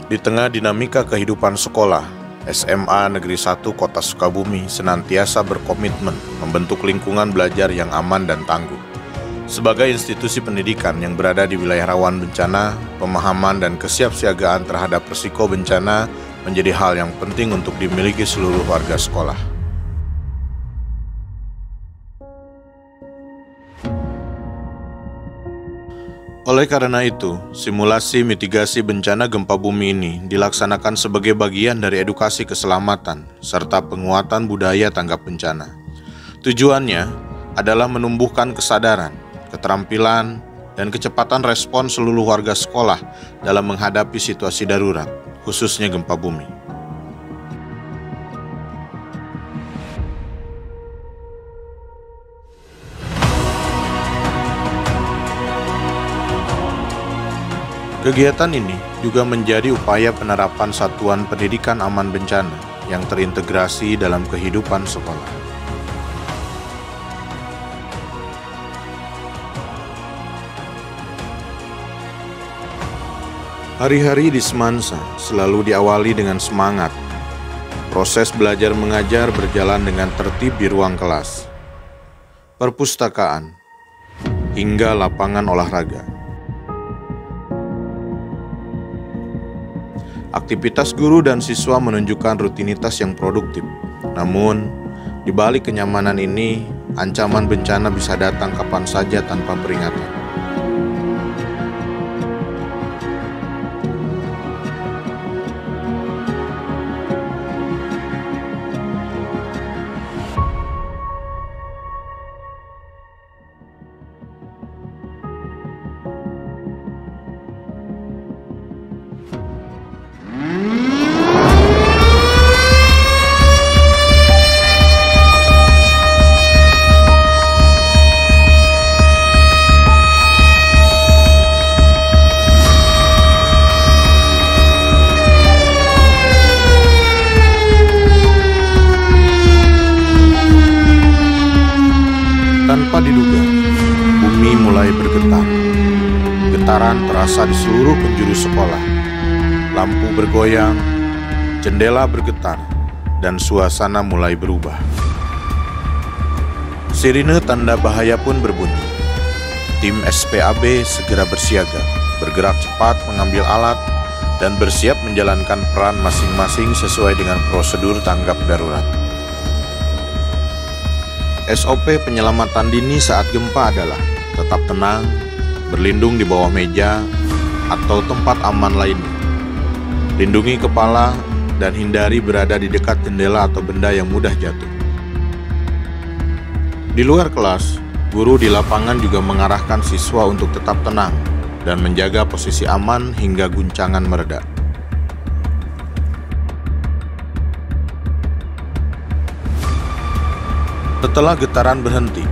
Di tengah dinamika kehidupan sekolah, SMA Negeri 1 Kota Sukabumi senantiasa berkomitmen membentuk lingkungan belajar yang aman dan tangguh. Sebagai institusi pendidikan yang berada di wilayah rawan bencana, pemahaman dan kesiapsiagaan terhadap risiko bencana menjadi hal yang penting untuk dimiliki seluruh warga sekolah. Oleh karena itu, simulasi mitigasi bencana gempa bumi ini dilaksanakan sebagai bagian dari edukasi keselamatan serta penguatan budaya tanggap bencana. Tujuannya adalah menumbuhkan kesadaran, keterampilan, dan kecepatan respon seluruh warga sekolah dalam menghadapi situasi darurat, khususnya gempa bumi. Kegiatan ini juga menjadi upaya penerapan satuan pendidikan aman bencana yang terintegrasi dalam kehidupan sekolah. Hari-hari di Semansa selalu diawali dengan semangat. Proses belajar mengajar berjalan dengan tertib di ruang kelas, perpustakaan, hingga lapangan olahraga. Aktivitas guru dan siswa menunjukkan rutinitas yang produktif. Namun, di balik kenyamanan ini, ancaman bencana bisa datang kapan saja tanpa peringatan. Tanpa diduga, bumi mulai bergetar. Getaran terasa di seluruh penjuru sekolah. Lampu bergoyang, jendela bergetar, dan suasana mulai berubah. Sirine tanda bahaya pun berbunyi. Tim SPAB segera bersiaga, bergerak cepat mengambil alat, dan bersiap menjalankan peran masing-masing sesuai dengan prosedur tanggap darurat. SOP penyelamatan dini saat gempa adalah tetap tenang, berlindung di bawah meja, atau tempat aman lainnya. Lindungi kepala dan hindari berada di dekat jendela atau benda yang mudah jatuh. Di luar kelas, guru di lapangan juga mengarahkan siswa untuk tetap tenang dan menjaga posisi aman hingga guncangan mereda. Setelah getaran berhenti,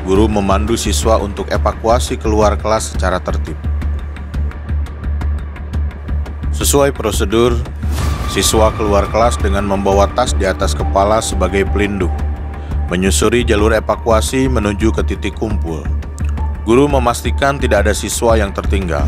guru memandu siswa untuk evakuasi keluar kelas secara tertib. Sesuai prosedur, siswa keluar kelas dengan membawa tas di atas kepala sebagai pelindung, menyusuri jalur evakuasi menuju ke titik kumpul. Guru memastikan tidak ada siswa yang tertinggal.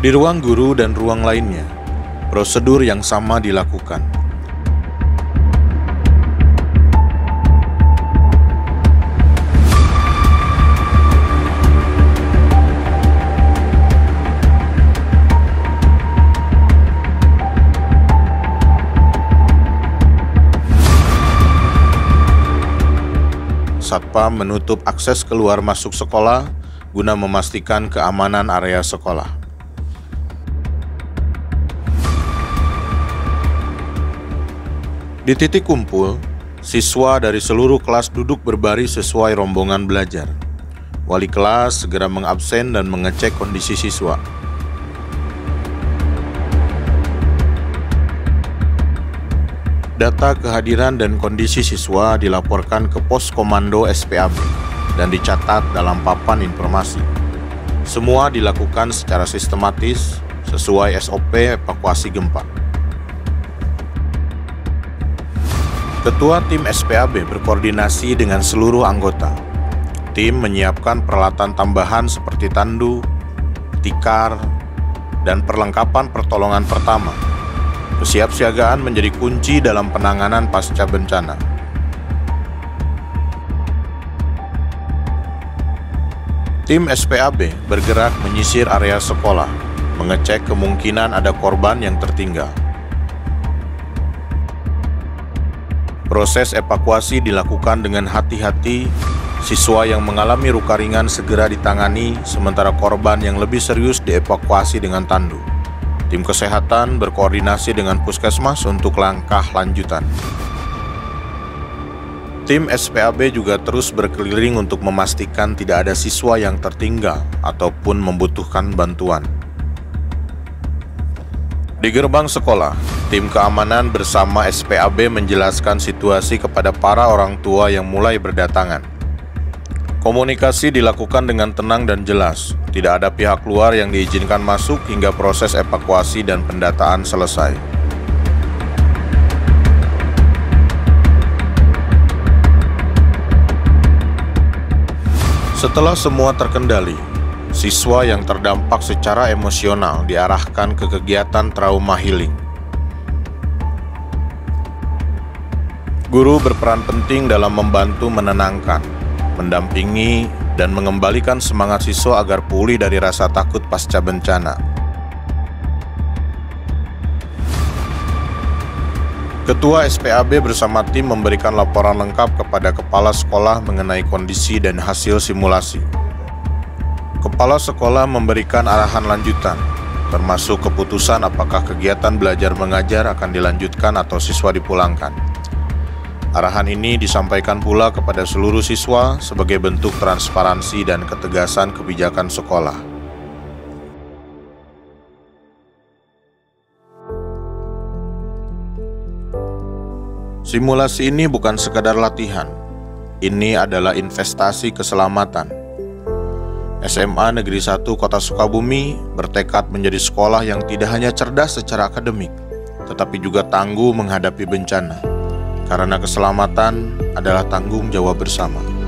Di ruang guru dan ruang lainnya, prosedur yang sama dilakukan. Satpam menutup akses keluar masuk sekolah guna memastikan keamanan area sekolah. Di titik kumpul, siswa dari seluruh kelas duduk berbaris sesuai rombongan belajar. Wali kelas segera mengabsen dan mengecek kondisi siswa. Data kehadiran dan kondisi siswa dilaporkan ke pos komando SPAB dan dicatat dalam papan informasi. Semua dilakukan secara sistematis sesuai SOP evakuasi gempa. Ketua tim SPAB berkoordinasi dengan seluruh anggota. Tim menyiapkan peralatan tambahan seperti tandu, tikar, dan perlengkapan pertolongan pertama. Kesiapsiagaan menjadi kunci dalam penanganan pasca bencana. Tim SPAB bergerak menyisir area sekolah, mengecek kemungkinan ada korban yang tertinggal. Proses evakuasi dilakukan dengan hati-hati, siswa yang mengalami luka ringan segera ditangani, sementara korban yang lebih serius dievakuasi dengan tandu. Tim kesehatan berkoordinasi dengan puskesmas untuk langkah lanjutan. Tim SPAB juga terus berkeliling untuk memastikan tidak ada siswa yang tertinggal ataupun membutuhkan bantuan. Di gerbang sekolah, tim keamanan bersama SPAB menjelaskan situasi kepada para orang tua yang mulai berdatangan. Komunikasi dilakukan dengan tenang dan jelas. Tidak ada pihak luar yang diizinkan masuk hingga proses evakuasi dan pendataan selesai. Setelah semua terkendali, siswa yang terdampak secara emosional diarahkan ke kegiatan trauma healing. Guru berperan penting dalam membantu menenangkan, mendampingi, dan mengembalikan semangat siswa agar pulih dari rasa takut pasca bencana. Ketua SPAB bersama tim memberikan laporan lengkap kepada kepala sekolah mengenai kondisi dan hasil simulasi. Kepala sekolah memberikan arahan lanjutan, termasuk keputusan apakah kegiatan belajar mengajar akan dilanjutkan atau siswa dipulangkan. Arahan ini disampaikan pula kepada seluruh siswa sebagai bentuk transparansi dan ketegasan kebijakan sekolah. Simulasi ini bukan sekadar latihan, ini adalah investasi keselamatan. SMA Negeri 1 Kota Sukabumi bertekad menjadi sekolah yang tidak hanya cerdas secara akademik, tetapi juga tangguh menghadapi bencana, karena keselamatan adalah tanggung jawab bersama.